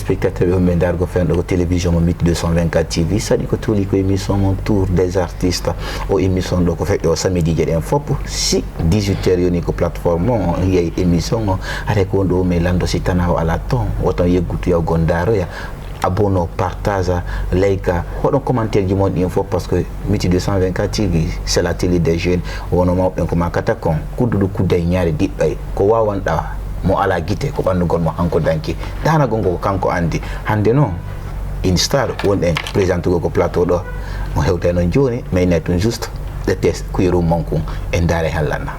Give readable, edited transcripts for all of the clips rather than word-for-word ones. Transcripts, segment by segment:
téléspectateurs men dargo fenɗo télévision mo MIT 224 TV sadi ko tuli ko émission mon tour des artistes o émission ɗo ko feƴƴo o samedi jeɗen fopp si 18h yoni ko plateforme o yeyi émission o are ko ɗo mais lando si tana o ala ton woton yeggutu yaw gondaroya abonne partage like hoɗon commentaire ji mon ɗin fof parce que MIT 224 TV c'est la télé des jeunes wono mawɓen ko makata kon kudduɗo kudday ñaare diɓɓay ko wawanɗa mo ala guite ko ɓannugol mo hanko danki danagol ngo ko kanko andi hande noon une star wonɗen présentugo ko plateau ɗo mo hewte noon joni mais ne tun juste le test kuyerum monkum e ndaare hallanna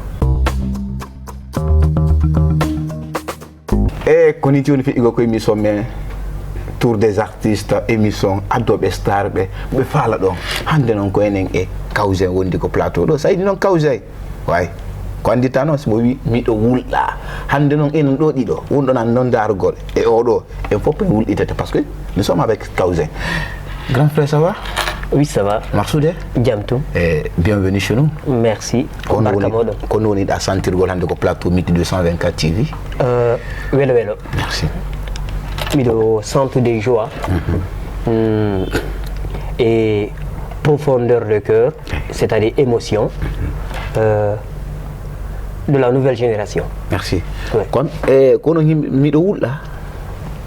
e koni joni fiɗigo ko émission men tour des artistes émission addoɓe star ɓe faala ɗon hande noon ko enen e Kawsey wondi ko plateau ɗo saydi noon Kawsey way ko andita noon somo wi miɗo wulɗa hande noon enen ɗo ɗiɗo wonɗo nan noon darugol e oɗo en fof en wulɗitete parce que nous sommes avec Kawsey. Grand frère, ça va? Oui, ça va. Marsoude Jamtou. Bienvenue chez nous. Merci. Kono woni ɗa sentirgol hande ko plateau MIT 224 TV. Welo welo. Merci. Miɗo centre de joie et profondeur de cœur, c'est-à-dire émotion de la nouvelle génération. Merci. Ouais. Kono miɗo wulɗa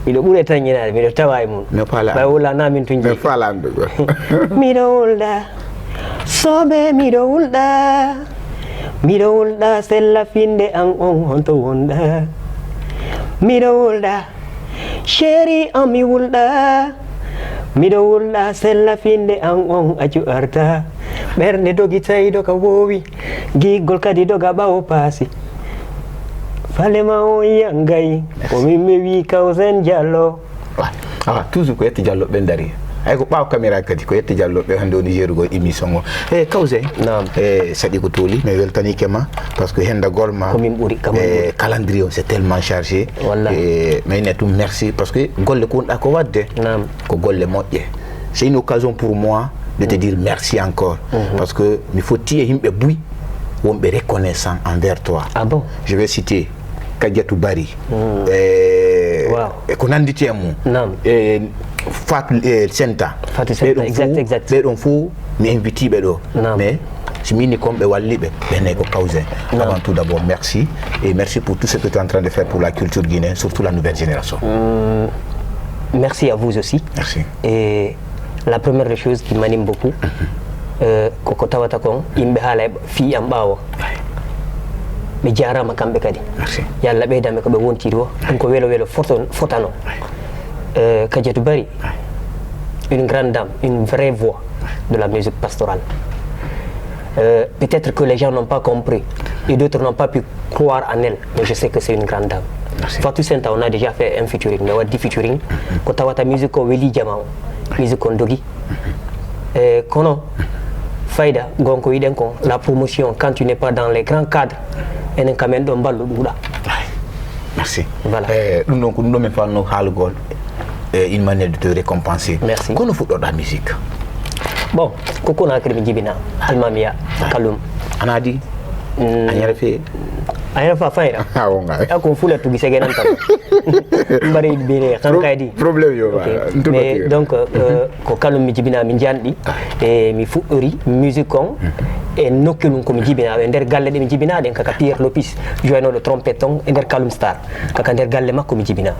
miɗo ɓuure tan ñinaade miɗo tawa e mum ɓay wulla na min tun jeeyi miɗo wulɗa soɓe miɗo wulɗa sella finde an on honto wonɗa miɗo wulɗa chéri an mi wulɗa miɗo wulɗa sella finde an on accu arta ɓernde dogi tawi doga wowi giggol kadi doga ɓawo paasi falema o yangay ko min mi wi Kawsey Diallo toujours ko yetti Diallo ɓe dari ay ko ɓaaw caméra kadi ko yetti Diallo ɓe hande woni jeerugo émission o e Kawsey saɗi ko tooli mais weltanike ma parce que hendagol ma komin ɓuuri calendrier o c'est tellement chargé mais ne tum merci parce que golle ko wonɗa ko wadde ko golle moƴƴe c'est une occasion pour moi de te dire merci encore parce que mi fotti e yimɓe buy wonɓe reconnaissant envers toi. Ah bon? Je vais citer Kadiatou Bari ko nanditi e mum Fatou Senta exact ɓeɗon fo mi invite ɓe ɗo mais si mini comme ɓe walliɓe ɓenne ko Kawsey. Avant tout d'abord merci et merci pour tout ce que tu es en train de faire pour la culture guinéenne, surtout la nouvelle génération. Merci à vous aussi. Merci. Et la première des choses qui m'anime beaucoup koko tawata kon yimɓe haala fi am ɓaawo ɓe jarama kamɓe kadi yalla ɓeydame ko ɓe wontiri o ɗum ko welo welo fotano Kadiatou Bari une grande dame, une vraie voix de la musique pastorale. Peut-être que les gens n'ont pas compris et d'autres n'ont pas pu croire en elle, mais je sais que c'est une grande dame. Fatou Senta on a déjà fait un featuring mais waddi featuring ko tawata musique o weeli jama o musique on dogi kono fayda gonko yiɗen kon la promotion quand tu n'es pas dans les grands cadres enen kamen ɗo ballo ɗuuɗa. Merci. Voilà. Ɗum ɗon ko ɗum ɗo min falno haalugol une manière de te récompenser. Merci. Kono fuɗɗoɗa musique? Bon ko Conakry mi jibina almamiya kalum ana adi añere fe ayana fa fayra ako fula tugi segenan tam mbari bire kankaydi problème yo mais donc ko kalum mi jibina mi jandi e mi fuɗɗori musique on e nokkilum komi jibina e nder galle ɗe mi jibinaɗen kaka Pierre Lopis joynoɗo trompette on e nder kalum star kaka nder galle makko mi jibina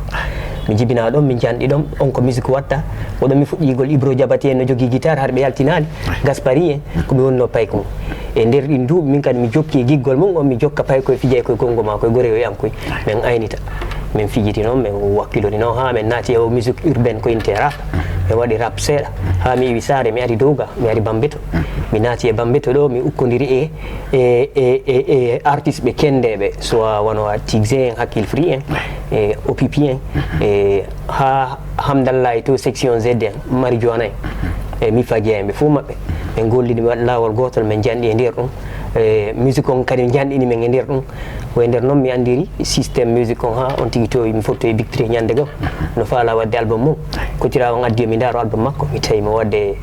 ɗon mi janɗi ɗon on ko musique watta oɗon mi fuɗɗigol Ibro Diabati en no jogui guitare har ɓe yaltinali Gaspari en komi wonno payko e nder ɗin duuɓi min kadi mi jokki e giggol mum on mi jokka pay koye fijay koye gongo ma koye goreyo yankoy min aynita min fijiti noon min wakkilori noon ha min naati e musique urbaine ko inte rap mi waɗi rap seeɗa ha mi iwi Saare mi ari Douga mi ari Bambeto mi naati e Bambeto ɗo mi ukkodiri e artiste ɓe kendeɓe soit wono Tigze en Hakkil Free en e Opipi en e ha Hamdallah to section Z en Mari Joana en e Mifa Dia en ɓe fo maɓɓe ɓe gollini mi waɗa lawol gotol min janɗi e nder ɗum musique on kadi janɗini men e nder ɗum koye nder noon mi andiri systéme musique on ha on tigui to mi fotto e Bictré ñande gam no faala wadde album mum ko tira on addi mi daaro album makko mi tawi mi wadde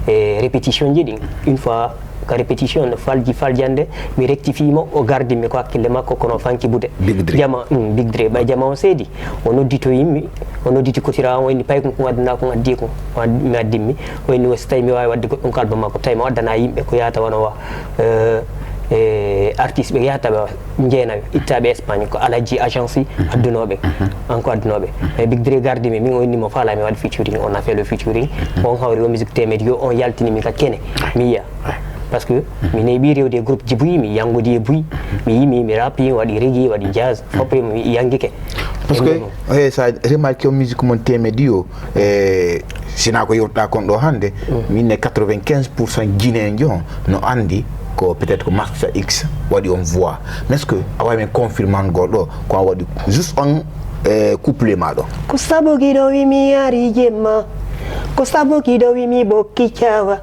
répétition ji ɗin une fois ka répétition no faljande mi rectifie mo o gardi mi ko hakkille makko kono fanki bude jama Big Dre ɓay jama on seedi o noddito yimɓe o nodditi kotira on wayni pay ko waddana ko addi ko mi addimmi wayni so tawi mi wawi wadde goɗɗum ko album makko tawi mi waddana yimɓe ko yahata wona wa artiste ɓe yahata ɓe jeenaɓe ittaɓe Espagne ko alaji agence addunoɓe an ko addunoɓe mais Big Dre gardi mi min o inni mo faala mi waɗa featuring on a fait le featuring on hawri o musique temedde yo on yaltini min ka kene mi yiya parce que mi neeɓi rewde groupe ji buyi mi yanngudi e buyi mi yimi mi rapi waɗi reggae waɗi jazz foppe mi yanguike parce que sa remarque o musique mon temedde o sina ko yewtuɗa kon ɗo hannde minne 95% guinéen jo no andi ko peut-être que Master X waɗi on voix mais est ce que a wawi min confirmande goɗɗo ko a waɗi juste on couplé maɗo ko sabu giɗo wimi ari jemma ko sabu giɗo wimi ɓokki cawa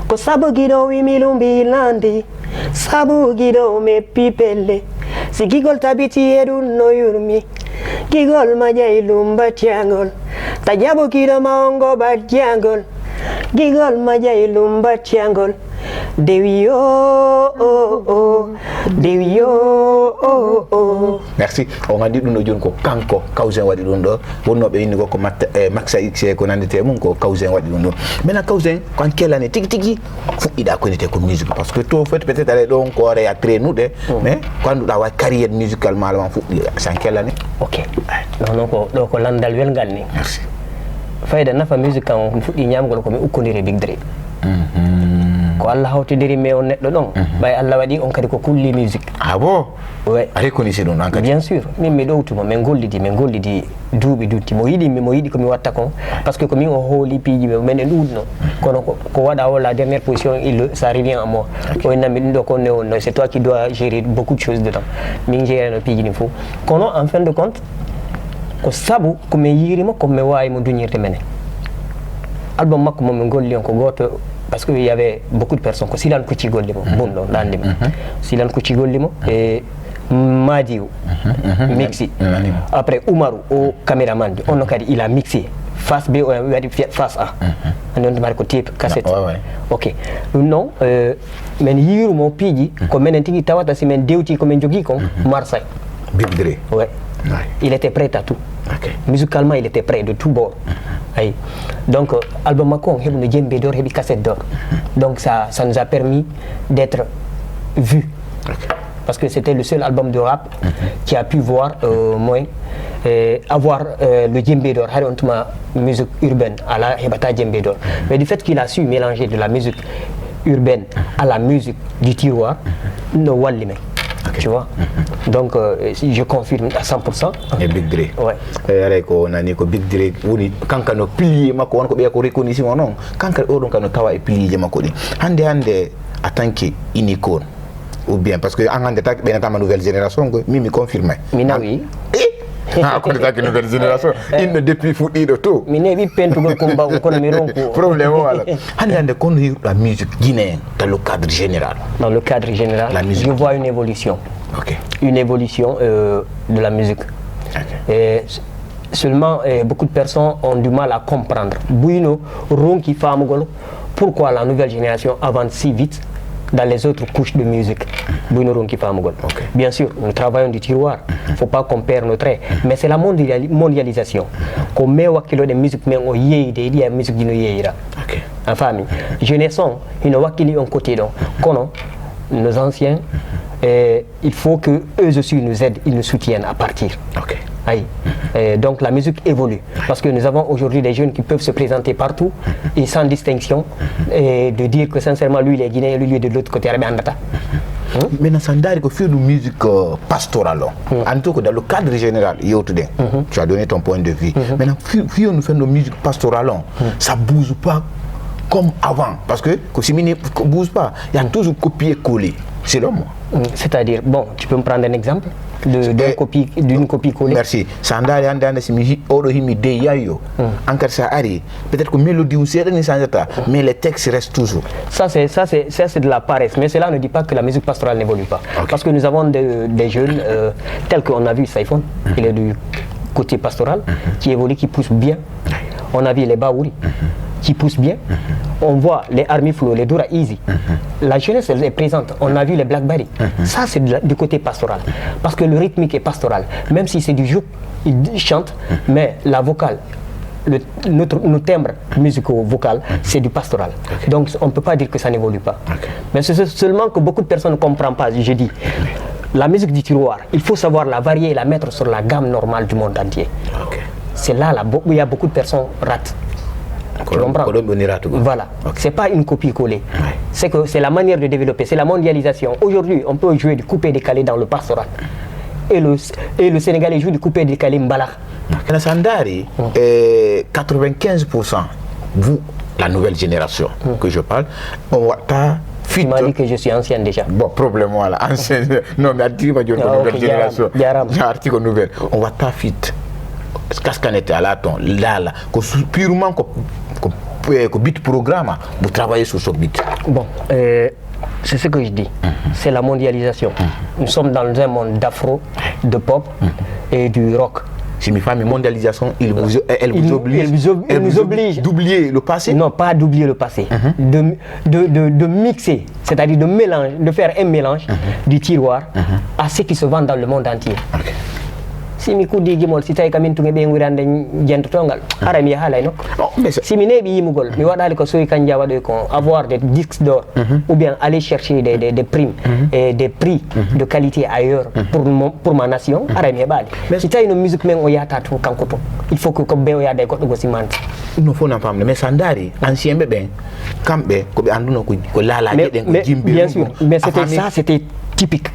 ko sabu giɗo wimi lumbi landi sabu giɗo meppi pelle si gigol tabiti e ɗum no yurmi gigol ma ƴay lumba tiangol ta jaɓo giɗo ma ongo ɓajjangol gigol ma ƴay lumba tiangol Dewi oh Dewi oh. Merci. On a dit ɗum ɗo joni ko kanko Kawzen waɗi ɗum ɗo wonnoɓe inni ko Maxa X ko nandete mum ko Kawzen waɗi ɗum ɗo maintenant Kawzen ko an kellani tigi tigi fuɗɗiɗa konite ko musique parce que to fait peut être aɗa ɗon ko ore a trainuɗe mais ko annduɗa wawi carrière musical maɗa man fuɗɗiɗa san kellani ok non ko ɗo ko landal welngal ni merci fayda nafa musique kan fuɗɗi ñamgol komi ukkodiri Big Dre ko Allah hawtidiri me on neɗɗo ɗon ɓay Allah waɗi on kadi ko kulli musique bon ouais a reconnaissé ɗum ɗon kadi bien sûr min mi ɗowtumo min gollidi duuɓi dutti mo yiɗi komi watta kon par ce que komin o hooli piiji ɓe men e ɗuɗno kono ko waɗa o la dernière position ça revient à moi o innami ɗum ɗo ko ne wonno c'est toi qui dois gérer beaucoup de choses dedans min jeerano piiji ɗin fof kono en fin de compte ko sabu komi yirimo komi wawi mo duñirde menen album makko momin golli on ko goto parce que il y avait beaucoup de personnes ko Silan Kucci golli mo bunɗo landimi Silan Kucci golli mo e Madiou mixi après Oumarou o caméraman on kadi il a mixé face B o waɗi face A andi on mari ko tape cassette ok ɗum noon min yirumo piiji ko minen tigui tawata si min dewti komin jogui kon Marseille Big Dre ouais il était prêt à tout musicalement il était prêt de tout bord ayi donc album makko on heɓi no djembe d'or heɓi cassette d'or donc ça nous a permis d'être vu parce que c'était le seul album de rap qui a pu voir avoir le djembe d'or hari on tuma musique urbaine ala heɓata djembe d'or mais du fait qu'il a su mélanger de la musique urbaine à la musique du tiroir no walli men tu vois donc je confirme à 100% et Big Dre ouais aray ko nani ko Big Dre woni kanka no pilier makko won ko ɓeya ko reconnaissance non kanka oɗon kano tawa e pilier makko ɗi hande en tant que une icône ou bien parce que en hande tak ɓenatama nouvelle génération ko mi confirme mi nawi ko taki nouvelle génération inno depuis fuɗɗiɗo to mi neeɓi pentugol combat kono mi ronku problème o ala hande kono yiruɗa musique guinéen dans le cadre général la musique je vois une évolution une évolution de la musique et seulement beaucoup de personnes ont du mal à comprendre buyno ronki famugol pourquoi la nouvelle génération avance si vite dans les autres couches de musique. Bien sûr, nous travaillons du tiroir. Il ne faut pas qu'on perde notre trait. Mais c'est la mondialisation. Comme met wakilo de musique, mais on y est, il y a musique qui nous y est. En famille. Jeunesse, ils n'ont wakili un côté donc. Kono, nos anciens, il faut que eux aussi nous aident, ils nous soutiennent à partir. Donc la musique évolue parce que nous avons aujourd'hui des jeunes qui peuvent se présenter partout et sans distinction et de dire que sincèrement lui il est guinéen, lui il est de l'autre côté. Maintenant, ça n'a que faire de musique pastorale. En tout cas, dans le cadre général, tu as donné ton point de vue. Maintenant, si on fait de musique pastorale, ça ne bouge pas comme avant. Parce que si on ne bouge pas, il y a toujours copier-coller. C'est l'homme. C'est-à-dire, bon, tu peux me prendre un exemple d'une copie collée. Merci. Sandari andane si mi odo himi de yayo. Encore ça arrive. Peut-être que mélodie ou c'est rien sans mais les textes restent toujours. Ça c'est de la paresse, mais cela ne dit pas que la musique pastorale n'évolue pas. Parce que nous avons des jeunes tels qu'on a vu Saifon, il est du côté pastoral qui évolue, qui pousse bien. On a vu les Baouri qui poussent bien. on voit les Army Flow, les Dura Easy. La jeunesse, elle est présente. On a vu les Blackberry. Ça, c'est du côté pastoral. Parce que le rythmique est pastoral. Même si c'est du jouk, ils chantent, mais la vocale, nos timbres musicaux vocaux, c'est du pastoral. Donc, on ne peut pas dire que ça n'évolue pas. Mais c'est seulement que beaucoup de personnes ne comprennent pas. Je dis, la musique du tiroir, il faut savoir la varier et la mettre sur la gamme normale du monde entier. C'est là où il y a beaucoup de personnes ratent. Tu comprends? Voilà. C'est pas une copie-collée. C'est que c'est la manière de développer, c'est la mondialisation. Aujourd'hui, on peut jouer du coupé-décalé dans le pastoral. Et le Sénégalais joue du coupé-décalé mbala. Sandari, 95%, vous, la nouvelle génération que je parle, on va pas. Tu m'as dit que je suis ancienne déjà. Bon, problème, voilà. Ancienne. Non, mais tu vas dire nouvelle génération. Article nouvelle. On va pas fit. Qu'est-ce qu'on était à l'aton, là, purement que bit programme, vous travaillez sur ce bit. Bon, c'est ce que je dis. C'est la mondialisation. Nous sommes dans un monde d'afro, de pop et du rock. Si mes femmes, mondialisation, elle nous oblige d'oublier le passé? Non, pas d'oublier le passé. De mixer, c'est-à-dire de mélanger, de faire un mélange du tiroir à ce qui se vend dans le monde entier. Si mi kuddi gimol si tawi kamin tunge ɓe wirande jentotongal ara mi haalay nokko si mi neeɓi yimugol mi waɗali ko sowi kanja waɗoy ko avoir des disques d'or ou bien aller chercher des primes et des prix de qualité ailleurs pour ma nation ara mi heɓali si tawi no musique men o yahata to kanko to il faut que ko ɓe o yaada e goɗɗo go simanta no fof nan famde mais sa daari ancien ɓe ɓen kamɓe koɓe anduno ko laalaje ɗen ko jimbe bien sûr mais c'était typique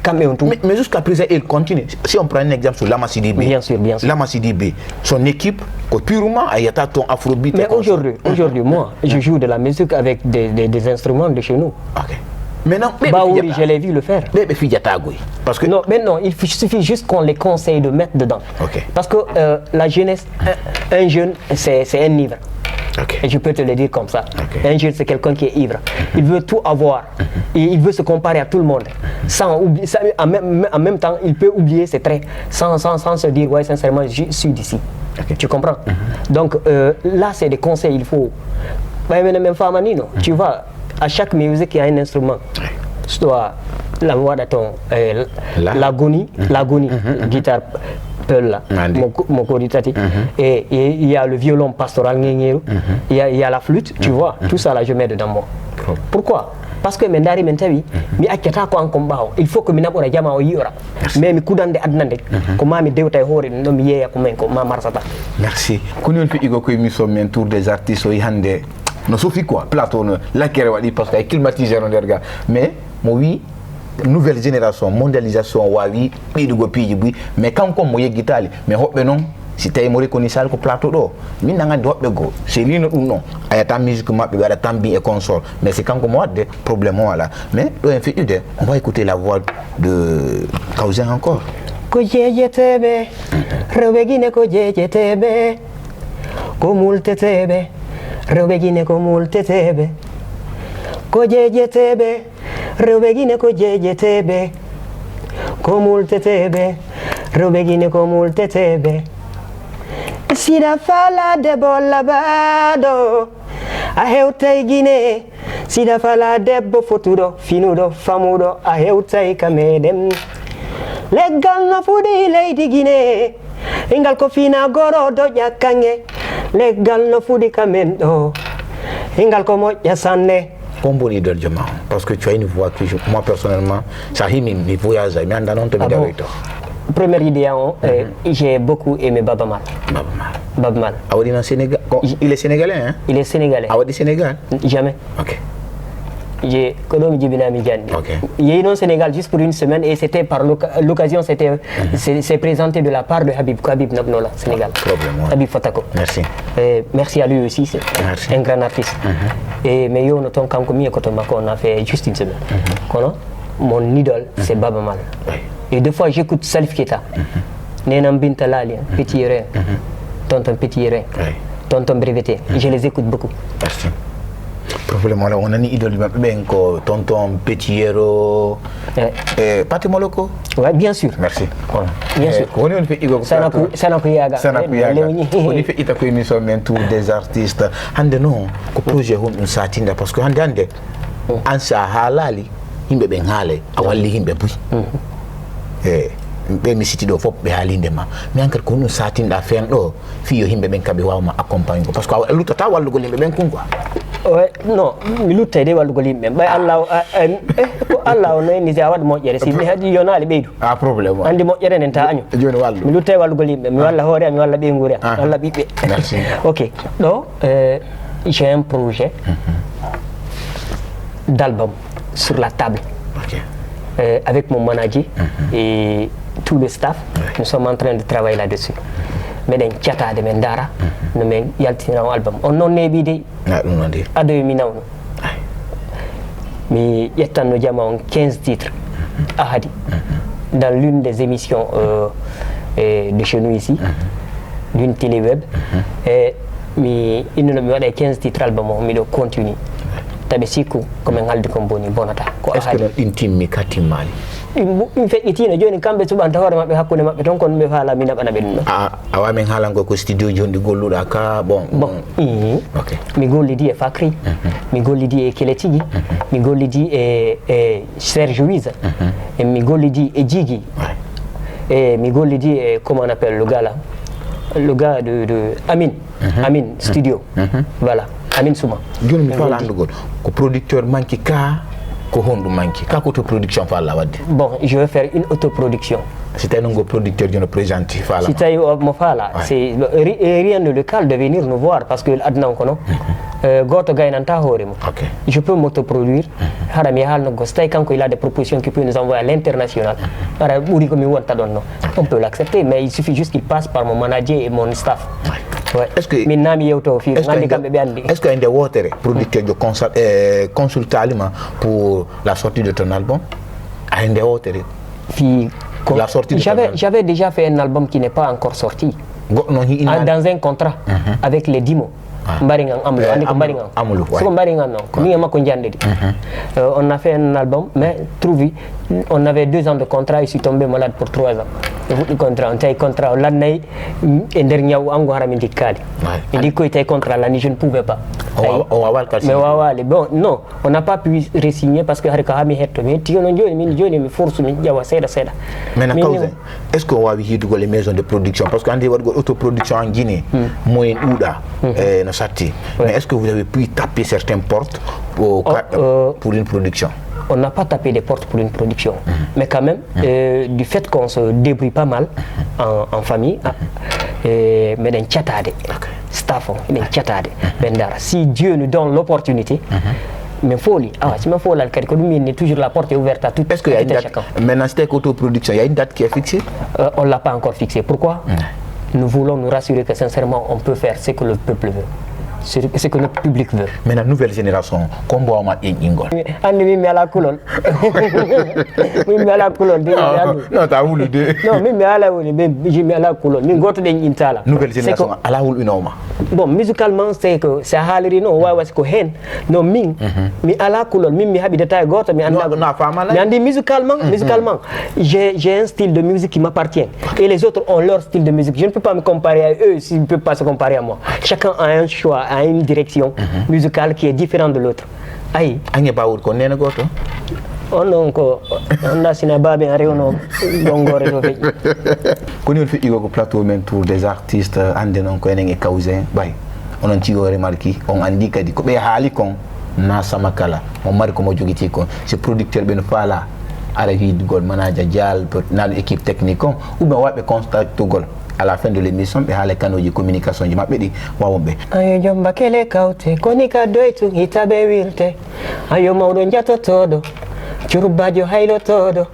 mais jusqu'à présent il continue. Si on prend un exemple sur Lama Sidibé, bien sûr Lama Sidibé, son équipe purement ayata ton afrobeat. Mais aujourd'hui moi je joue de la musique avec des instruments de chez nous. Maintenant, Baouri, je l'ai vu le faire. Parce que non, il suffit juste qu'on les conseille de mettre dedans. Parce que la jeunesse, un jeune, c'est un ivre. Et je peux te le dire comme ça. Un jeune, c'est quelqu'un qui est ivre. Il veut tout avoir. Et il veut se comparer à tout le monde. En même temps, il peut oublier ses traits. Sans se dire, ouais, sincèrement, je suis d'ici. Tu comprends? Donc là, c'est des conseils. Il faut. Même tu vois, à chaque musique, il y a un instrument. Soit la voix de ton. L'agonie, guitare. Là, mon coritati. Et il y a le violon pastoral, il y a la flûte, tu vois, tout ça là je mets dedans moi. Pourquoi? Parce que mendari mentawi mi accata ko an ko bawo il faut que mi nabora jama o yora mais mi kudande adnande ko mami dewta e hoore no mi yeya ko men ko ma marsata. Merci kunon to igo ko émission men tour des artistes o hande no sofi quoi plateau no la kere wadi parce que climatiseur no derga mais mo wi nouvelle génération mondialisation wawi ɓiɗugo piiji buy mais kanko mo yeggitali mais hoɓɓe noon si tawi mo reconnaissal ko plateau ɗo min nagandi hoɓɓe goo c'est lino ɗum noon ayata musique maɓɓe ɓe waɗa tambi et consort mais c'est kanko mo wadde probléme o wala mais ɗo en feƴƴude on va écouter la voix de Kaousin encore ko jeejeteɓe rewɓe guine ko jeejeteɓe ko multeteɓe rewɓe guine ko multeteɓe ko jeejeteɓe rewɓe guine ko jeejeteɓe ko multeteɓe rewɓe guine ko multeteɓe sida fala debbo labaɗo a hewtay guine sida fala debbo fotuɗo finuɗo famuɗo a hewtay ka meɗen leggal no fuɗi leydi guine ngal ko fina goro doƴƴa kange leggal no fuɗi ka men ɗo ngal ko moƴƴa sanne. Comme bon idole de moi, parce que tu as une voix que moi personnellement, ça rime mes voyages, mais en donnant te première idée, j'ai beaucoup aimé Baba Mal. Baba Mal. Sénégal. Il est sénégalais, hein? Il est sénégalais. Awadi Sénégal? Jamais. Ok. J'ai connu Djibinami Djandi. Il est au Sénégal juste pour une semaine et c'était par l'occasion, c'est présenté de la part de Habib Nabnola, Sénégal. Habib Fatako. Merci. Merci à lui aussi, c'est un grand artiste. Et mais yo, notre Kankomi et Kotomako, on a fait juste une semaine. Mon idole, c'est Baba Mal. Et deux fois, j'écoute Salif Keita. Nenam Bintalali, Petit Ré, Tonton Petit Ré, Tonton Breveté. Je les écoute beaucoup. Merci. problème wala on ani idole mabɓe ɓen ko tonton Petiyero Patimoloko. Ouais, bien sûr. Merci. Bien sûr. Woni on feƴƴi ko Sanakou Yaga. woni feƴƴita ko émission men tour des artistes hande noon ko projet hon ɗum satinda par ce que hande an sa haalali yimɓe ɓen haalay a walli yimɓe buy ɓe mi siti ɗo fof ɓe haalinde ma mais enquête ko ɗum satinɗa fen ɗo fiyo yimɓe ɓen kaɓe wawma accompagne ko par ce que a luttata wallugol yimɓe ɓen kon quoi. non mi luttay de wallugol yimɓe ɓay Allah ko Allah o nani a waɗa moƴƴere si mi haɗi yonali ɓeydu probléme andi moƴƴere nen ta año joni wallu mi luttay wallugol yimɓe mi walla hoore am mi walla ɓeygure am walla ɓiɓɓe. Merci. Ok ɗo j'ai un projet d'album sur la table. Avec mon manager et tout le staff, nous sommes en train de travailler là-dessus. Mais dans tchata de Mendara, nous men yaltinao album. On non nebi de ado minawno. Mais yetan no jama on 15 titres ahadi dans l'une des émissions de chez nous ici, d'une télé web. Et mi inno mi wada 15 titres album on mi do continue. Tabe siku comme ngaldi ko boni bonata ko est-ce que ɗin timmi ka timmali ɗum feƴƴitino joni kamɓe suɓanta hoore maɓɓe hakkude maɓɓe ton kono ɓe faala mi naɓana ɓe ɗum ɗon a wamin haalango ko studio joni ɗi golluɗa ka bon mi gollidi e Fakri mi gollidi e Kele Tigui mi gollidi e Serge Wiza et mi gollidi e Djigui et mi gollidi e comment on appelle le gars de Amin Studio voilà Amin Souma. Joni mi fala andugol ko producteur manki ka ko hondu manki ka ko to production fala wadde. Bon, je vais faire une autoproduction. Si tu es un producteur de nous présenter fala. Si tu es mon fala, c'est rien de le cas de venir nous voir parce que adnan kono goto gaynanta hore mo. Je peux m'autoproduire. Hara mi halno gostay kanko il a des propositions qui peuvent nous envoyer à l'international. Hara buri ko mi wonta don no. On peut l'accepter mais il suffit juste qu'il passe par mon manager et mon staff. Ouais. Est-ce que est-ce qu'il y a des wotere producteur de consultaliment pour la sortie de ton album? À des wotere. La sortie de j'avais déjà fait un album qui n'est pas encore sorti. Dans un contrat avec les Dimo. Mbaringan Amlo, andi ko Mbaringan. Amlo, ouais. Mbaringan non. Ni ma ko njandedi. On a fait un album mais trouvé on avait 2 ans de contrat et je suis tombé malade pour 3 ans. Le contrat on tay contrat l'année et dernier ango harami dikali. Il dit que tay contrat l'année je ne pouvais pas. Mais wawali bon non, on n'a pas pu re-signer parce que harika hami hetto mais tiono joni mi force mi jawa seda. Maintenant est-ce qu'on va vivre les maisons de production parce qu'on dit autoproduction en Guinée moyen ouda mais est-ce que vous avez pu taper certaines portes pour une production? On n'a pas tapé des portes pour une production, mais quand même, du fait qu'on se débrouille pas mal en famille, mais d'un tchatade, staff, d'un tchatade, si Dieu nous donne l'opportunité, mais folie, si ma folie, toujours la porte est ouverte à tout. Est-ce qu'il y a une date? Maintenant, c'était autoproduction, il y a une date qui est fixée? On ne l'a pas encore fixée. Pourquoi? Nous voulons nous rassurer que sincèrement, on peut faire ce que le peuple veut. Ce que notre public veut. Mais la nouvelle génération, comment on va ingol? Andi mi ala kulol. Mi ala kulol de. Non, ta wulu de. Non, mi ala wulu be mi ala kulol. Mi goto de intala. Nouvelle génération ala wulu inoma. Bon, musicalement c'est que c'est haliri no wa was ko hen. No min mi ala kulol mi habite tay goto mi anda. Non, fama la. Mi andi musicalement, j'ai un style de musique qui m'appartient et les autres ont leur style de musique. Je ne peux pas me comparer à eux, s'ils ne peuvent pas se comparer à moi. Chacun a un choix, a une direction musicale qui est différente de l'autre. Aïe. Agne baour ko nena goto. On a sina babe en rewno dongore do fe. Ko ni fi igo plateau men tour des artistes ande non ko enen e Kawzin bay. Onon ci go remarki on andi kadi ko be haali kon na sama kala mo mari ko mo jogiti kon c'est producteur ben fala ala hid gol manager dial na l'équipe technique ou ben wabe contact to gol à la fin de l'émission be haale kanoji communication ji mabbe di wawombe ayo jomba kele kawte koni ka doytu hitabe wilte ayo mawdo jato todo curbajo haylo todo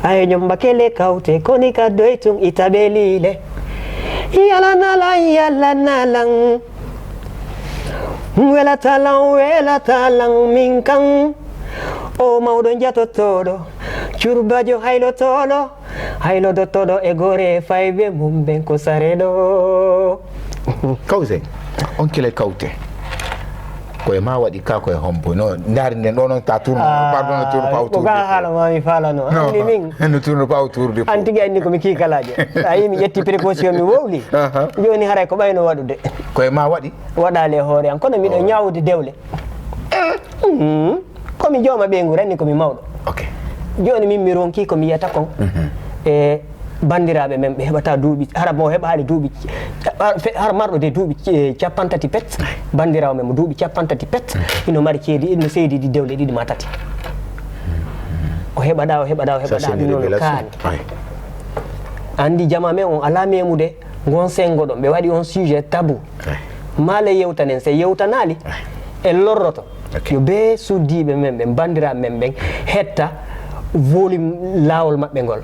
ayo jomba kele kawte koni ka doytu hitabe lile yala nalang wela talang minkan o mawdo jato todo curbajo haylo do todo e gore faybe mum ben ko saredo. Kawzin on kele kawte koye ma waɗi ka koye hompo no ndaari nden ɗo noon ta tourne pardon no tourne pas autour ko ga haala mami falano andi min no tourne pas autour du pot an tigi andi komi kiikalaje a yi mi ƴetti précaution mi wowli joni haray ko ɓayno waɗude koye ma waɗi waɗale hoore an kono miɗo ñawde dewle komi jooma ɓeygu renni komi mawɗo joni min mi ronki komi yiyata kon e bandiraɓe men ɓe heɓata duuɓi hara mo heɓa haali duuɓi har marɗo de duuɓi capantati pet bandirawo men mo duuɓi capantati pet ino mari ceedi ino seydidi dewle ɗiɗi ma tati o heɓaɗa o heɓaɗa o heɓaɗa ɗum noon kaani andi jama men on ala memude gon sengo ɗon ɓe waɗi on sujet tabou maale yewtanen se yewtanali e lorroto yo be suddiɓe men ɓe bandiraɓe men ɓen hetta volume lawol maɓɓe ngol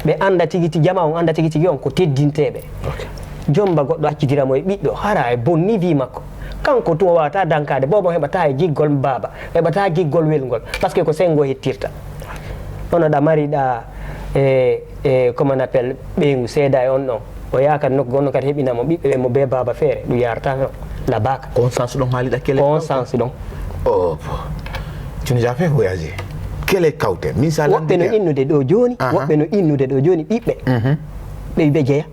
ɓe anda tigi tigi jama on anda tigi tigi on ko teddinteɓe jomba goɗɗo accidiramo e ɓiɗɗo hara e bonni wi makko kanko tuma wawata dankade bobo heɓata e giggol baba heɓata giggol welgol par ce que ko sengo hettirta ono ɗa mariɗa comment on appelle ɓeygu seeda e on ɗon o yakati nokku gonno kadi heɓinamo ɓiɓɓe ɓe mo be baba feere ɗum yarata la baka on sens ɗon haaliɗa kele on sens ɗon tu nous as fait voyager kele kawte min sa woɓɓe no innude ɗo joni woɓɓe no innude ɗo joni ɓiɓɓe ɓe jeeya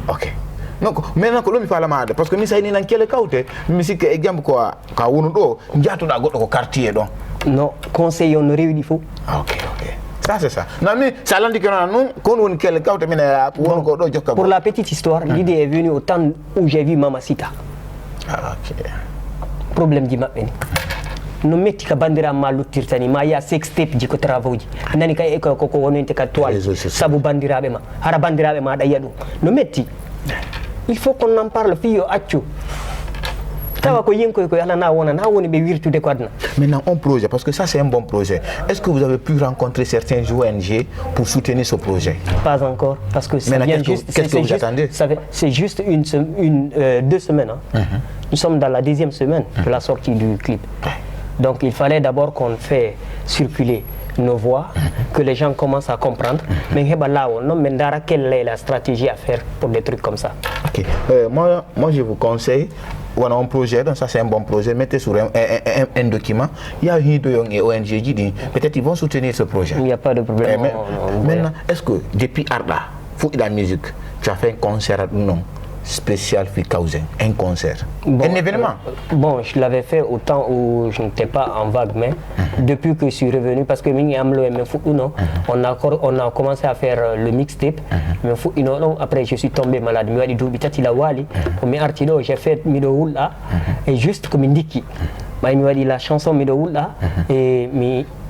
ok donc maintenant ko ɗo mi falama ade par ce que min sayni nan kele kawte mi sikka e jambe ko ka wonu ɗo jatoɗa goɗɗo ko quartier ɗon non conseil on no rewɗi fof ok ça c'est ça non mais ça landi que non kon woni kele kawte min wonu ko ɗo jokka pour la petite histoire l'idée est venue au temps où j'ai vu Mamacita ok problème ji maɓɓe ni no metti ka bandiraɓe ma luttirtani ma yiya sextape ji ko travaux ji nani kay koko woninte ka toile saabu bandiraɓe ma hara bandiraɓe ma ɗayiya ɗum no metti il faut qu'on en parle fiyo accu tawa ko yinkoy koy ala na wona na woni ɓe wirtude ko adna maintenant un projet parce que ça c'est un bon projet est-ce que vous avez pu rencontrer certains ONG pour soutenir ce projet? Pas encore parce que c'est bien juste qu'est-ce que vous attendez? C'est juste 2 semaines nous sommes dans la 2e semaine de la sortie du clip. Donc il fallait d'abord qu'on fait circuler nos voix, que les gens commencent à comprendre. Mais quelle est la stratégie à faire pour des trucs comme ça? Ok. Moi je vous conseille, on a un projet, donc ça c'est un bon projet, mettez sur un document. Il y a une ONG qui dit, peut-être ils vont soutenir ce projet. Il n'y a pas de problème. Maintenant, est-ce que depuis Arda, pour la musique, tu as fait un concert non spécial Fikausen, un concert, un événement? Bon, je l'avais fait au temps où je n'étais pas en vague, mais depuis que je suis revenu, parce que on a commencé à faire le mixtape, après je suis tombé malade, j'ai fait Midoula, et juste comme Ndiki, la chanson Midoula, et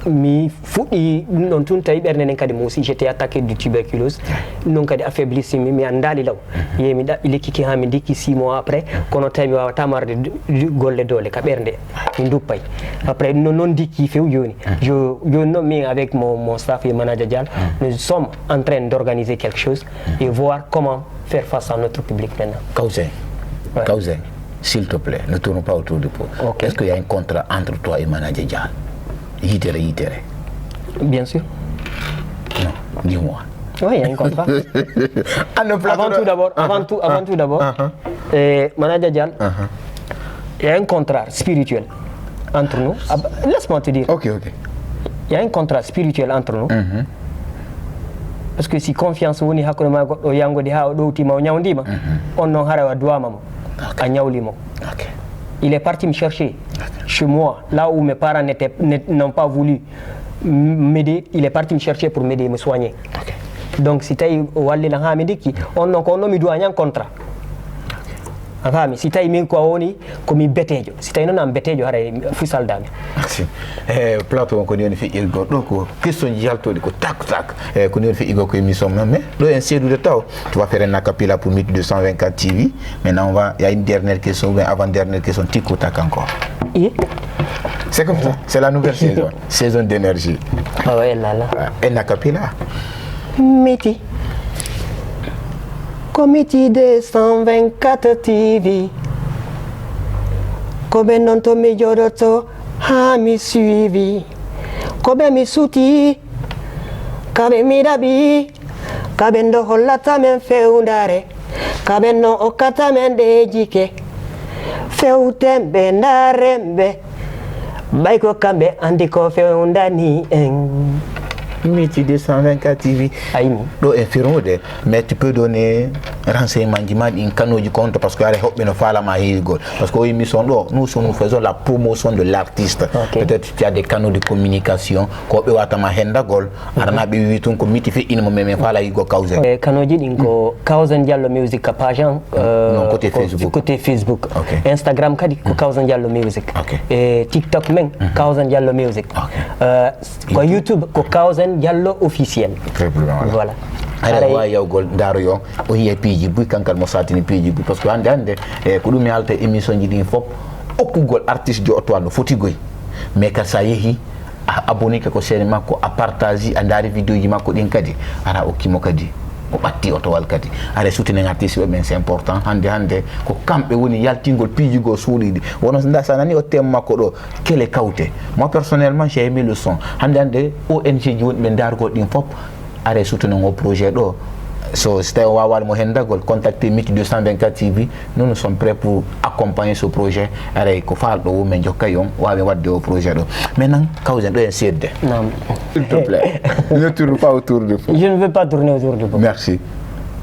mi fuɗɗi ɗum ɗon tun tawi ɓernde nden kadi mo aussi j'étais attaqué de tuberculose non kadi affaiblissimi mi andali law yeyi mi ɗaɓɓi lekkiki ha mi dikki 6 mois après kono tawi mi wawata marde golle dole ka ɓernde mi duppay après non dikki few joni joni noon min avec mon staff et manager Dial nous sommes en train d'organiser quelque chose et voir comment faire face à notre public maintenant. Kausen, s'il te plaît, ne tourne pas autour du pot. Est-ce qu'il y a un contrat entre toi et manager Dial? Yitere. Bien sûr. Non, dis-moi. Oui, il y a un contrat. Avant tout d'abord, manager Dial, il y a un contrat spirituel entre nous. Laisse-moi te dire. Ok. Il y a un contrat spirituel entre nous. Parce que si confiance woni hakkude ma goddo yangode ha o dowtima o nyawdima on non hara duwama mo a nyawlimo. Il est parti me chercher chez moi, là où mes parents n'ont pas voulu m'aider. Il est parti me chercher pour m'aider, me soigner. Donc si tu as un contrat. Afami si tawi min ko woni komi betejo si tawi noon am betejo haray fisaldami. Merci. Plateau ko ni fi irgo do ko question jaltodi ko tak ko ni fi igo ko émission mais do en seedude taw tu vas faire un acapella pour MIT 224 TV. Maintenant il y a une dernière question, avant dernière question, Tico tak encore. C'est comme ça, c'est la nouvelle saison d'énergie. Ah ouais là. Un acapella. Miti. Comité 224 TV. Kobe non to mi jodoto ha mi suivi. Kobe mi suti. Kabe mi dabi. Kabe ndo hollata men feundare. Kabe no okata men de jike. fewtembe ndarembe bay ko kambe andi ko fewndani en Miti 224 TV. Aïmi. Do infirmo de, mais tu peux donner renseignement in canaux du compte parce que parce que nous faisons la promotion de l'artiste. Okay. Peut-être tu as des canaux de communication ko be watama henda gol arana be witun ko miti fe in mo meme fala yigo cause. Kanoji din ko Kawzan Diallo Music ka page non côté Facebook. Côté Facebook. Okay. Instagram kadi ko Kawzan Diallo Music. Okay. Et TikTok men Kawzan Diallo Music. Okay. Ko YouTube ko Kawzan Diallo officiel. Très bien. Voilà. Ala wa yaw gol ndaro yo o hiye piji bu kankal mo satini piji bu parce que hande ko dum yalta émission ji din fop okkugol artiste jo otwano foti goy mais kar sa yehi a abonné ko sene makko a partager a ndari vidéo ji makko din kadi ara okkimo kadi o batti otowal kadi ara soutenir artiste men c'est important hande ko kambe woni yaltingol piji go soulidi wono nda sanani o tem makko do kele kawte moi personnellement j'ai aimé le son hande ONG ji won be ndargo din fop are soutenir mon projet do so c'était wawal mo hendagol contacter Miti 224 TV nous sommes prêts pour accompagner ce projet are ko faal do men jokkayon wawe wadde au projet do maintenant Kawzan do en cede Non. s'il te plaît ne tourne pas autour de vous. Je ne veux pas tourner autour du pot. Merci.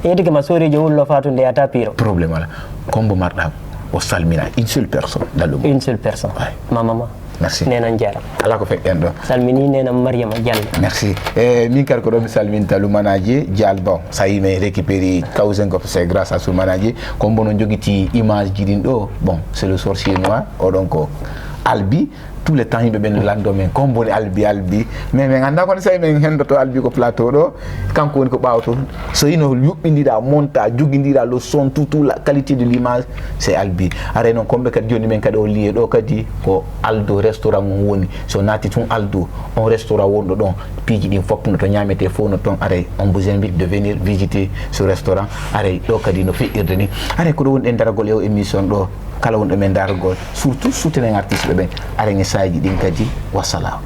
Et que ma soeur je wullo fatunde ata piro. Problème là combo marda au salmina une seule personne dans le monde. Une seule personne. Ouais. Ma maman. Merci. Nena Njara. ala ko fek en do. Salmini nena Mariama Diallo. Merci. Min kar ko do salmin talu manager Dial bon ça y me récupérer Kawzan ko c'est grâce à ce manager comme bono jogiti image jidin do bon c'est le sorcier noir o donc Albi tous les temps yimɓe ɓen lando men comme boni albi mais min anda kono say men hendoto albi ko plateau ɗo kanko woni ko ɓawto so yino yuɓɓidira monta joguidira le son tout la qualité de l'image c'est albi ara noon komɓe kadi joni men kadi o liye ɗo kadi ko Aldo restaurant on woni so naati tun Aldo on restaurant wonɗo ɗon piiji ɗin fop no to ñamete fof no ton aray on vous invite de venir visiter ce restaurant aray ɗo kadi no feƴƴirde ni aray ko ɗo woni e daragol e émission ɗo kala wonɗo men daragol surtout soutenir artiste ɓe ɓen ara saji ɗin kadi wassalam.